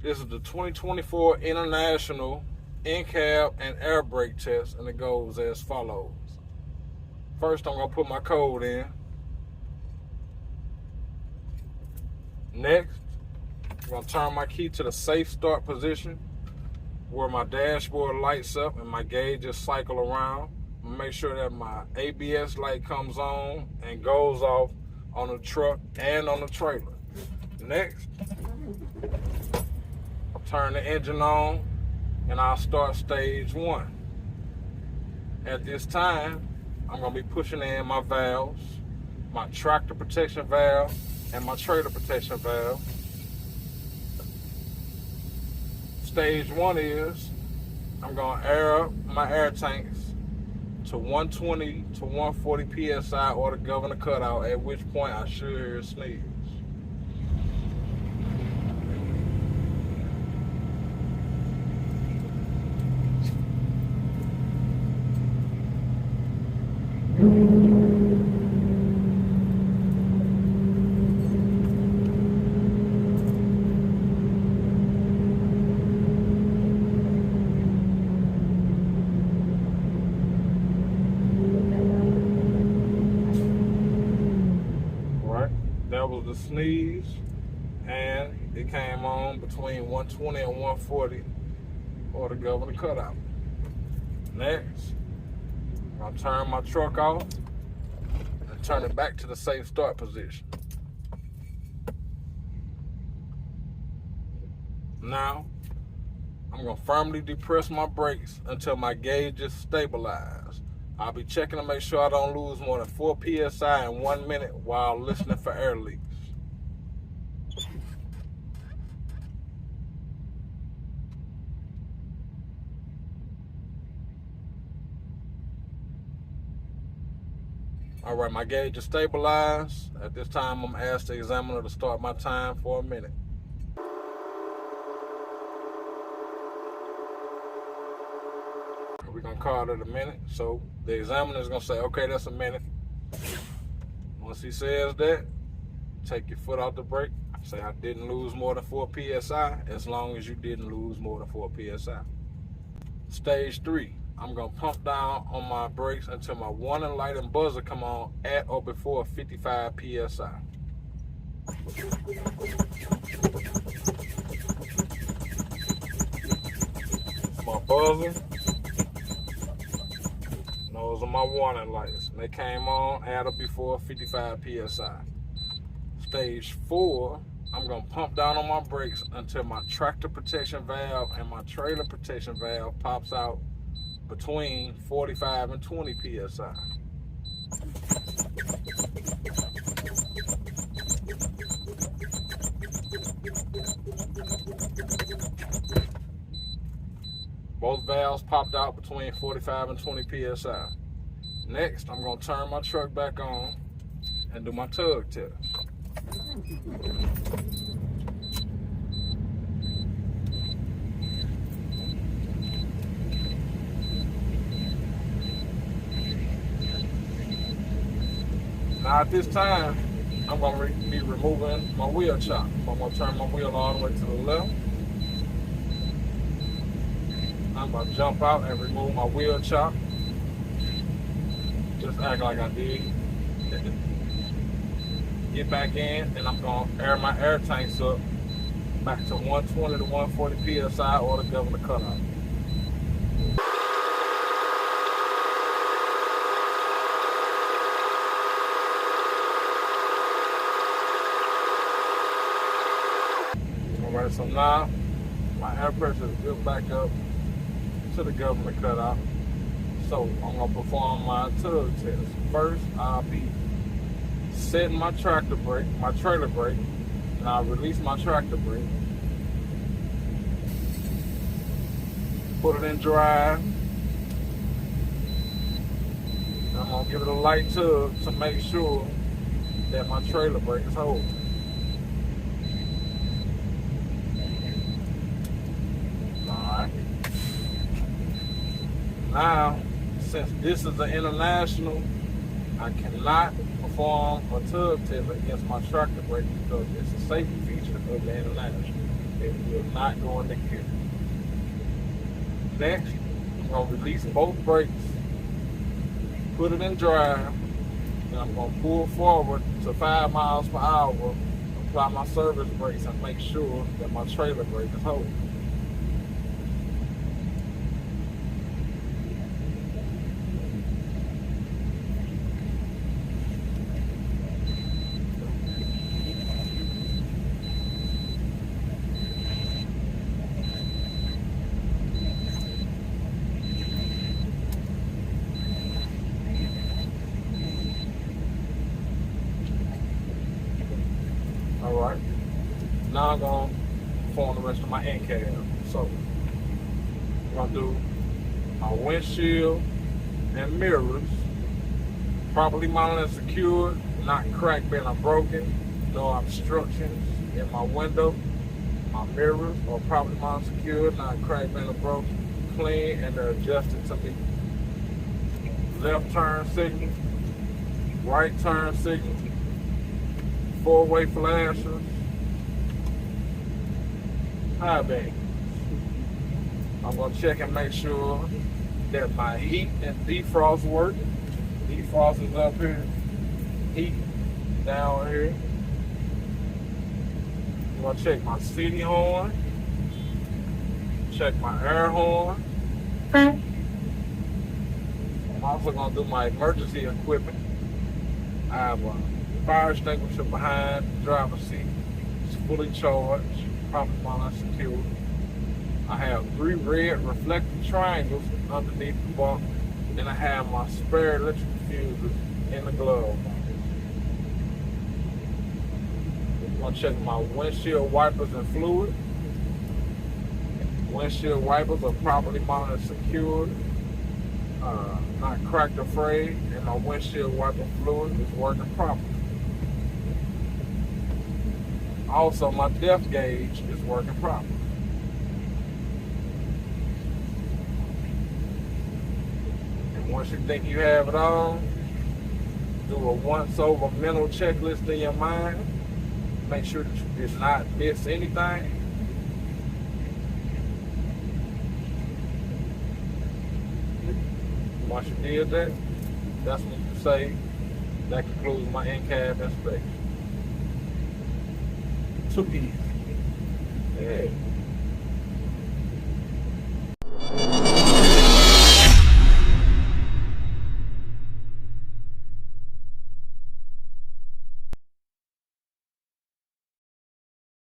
This is the 2024 International In-Cab and Air Brake Test, and it goes as follows. First, I'm going to put my code in. Next, I'm going to turn my key to the safe start position where my dashboard lights up and my gauges cycle around. I'm going to make sure that my ABS light comes on and goes off on the truck and on the trailer. Next, I'll turn the engine on and I'll start stage 1. At this time, I'm going to be pushing in my valves, my tractor protection valve and my trailer protection valve. Stage 1 is I'm going to air up my air tanks to 120 to 140 psi or the governor cutout, at which point I should hear a sneeze. That was the sneeze, and it came on between 120 and 140 or the governor cutout. Next, I'll turn my truck off and turn it back to the safe start position. Now, I'm going to firmly depress my brakes until my gauge is stabilized. I'll be checking to make sure I don't lose more than 4 psi in 1 minute while listening for air leaks. All right, my gauge is stabilized. At this time, I'm going to ask the examiner to start my time for a minute. We're going to call it a minute. So the examiner is going to say, okay, that's a minute. Once he says that, take your foot off the brake. Say, I didn't lose more than 4 psi, as long as you didn't lose more than 4 psi. Stage 3, I'm going to pump down on my brakes until my warning light and buzzer come on at or before 55 psi. My buzzer. Those are my warning lights. They came on at or before 55 psi. Stage 4, I'm going to pump down on my brakes until my tractor protection valve and my trailer protection valve pops out between 45 and 20 psi. Both valves popped out between 45 and 20 psi. Next, I'm going to turn my truck back on and do my tug test. Now at this time, I'm going to be removing my wheel chock. I'm going to turn my wheel all the way to the left. I'm going to jump out and remove my wheel chock. Just act like I did. Get back in, and I'm going to air my air tanks up back to 120 to 140 psi or the governor cutout. Alright, so now my air pressure is built back up to the governor cutout. So I'm going to perform my tug test. First, I'll be setting my tractor brake, my trailer brake, and I'll release my tractor brake. Put it in drive. I'm going to give it a light tug to make sure that my trailer brake is holding. Alright. Now, since this is an international, I cannot perform a tug test against my tractor brake because it's a safety feature of the international. It will not going to gear. Next, I'm going to release both brakes, put it in drive, and I'm going to pull forward to 5 miles per hour, apply my service brakes, and make sure that my trailer brake is holding. Alright, now I'm going to form the rest of my end cab. So, I'm going to do my windshield and mirrors, properly mounted and secured, not cracked, bent, or broken, no obstructions in my window. My mirrors are properly mounted and secured, not cracked, bent, or broken, clean, and they're adjusted to me. Left turn signal, right turn signal, four-way flashers, high beams. I'm going to check and make sure that my heat and defrost work. Defrost is up here, heat down here. I'm going to check my city horn, check my air horn. I'm also going to do my emergency equipment. I have a fire extinguisher behind the driver's seat. It's fully charged, properly mounted and secured. I have 3 red reflective triangles underneath the bunk. Then I have my spare electric fuses in the glove box. I'm going to check my windshield wipers and fluid. Windshield wipers are properly mounted and secured, not cracked or frayed, and my windshield wiper fluid is working properly. Also, my depth gauge is working properly. And once you think you have it all, do a once-over mental checklist in your mind. Make sure that you did not miss anything. Once you did that, that's when you say, that concludes my in-cab inspection. 2 easy. Yeah.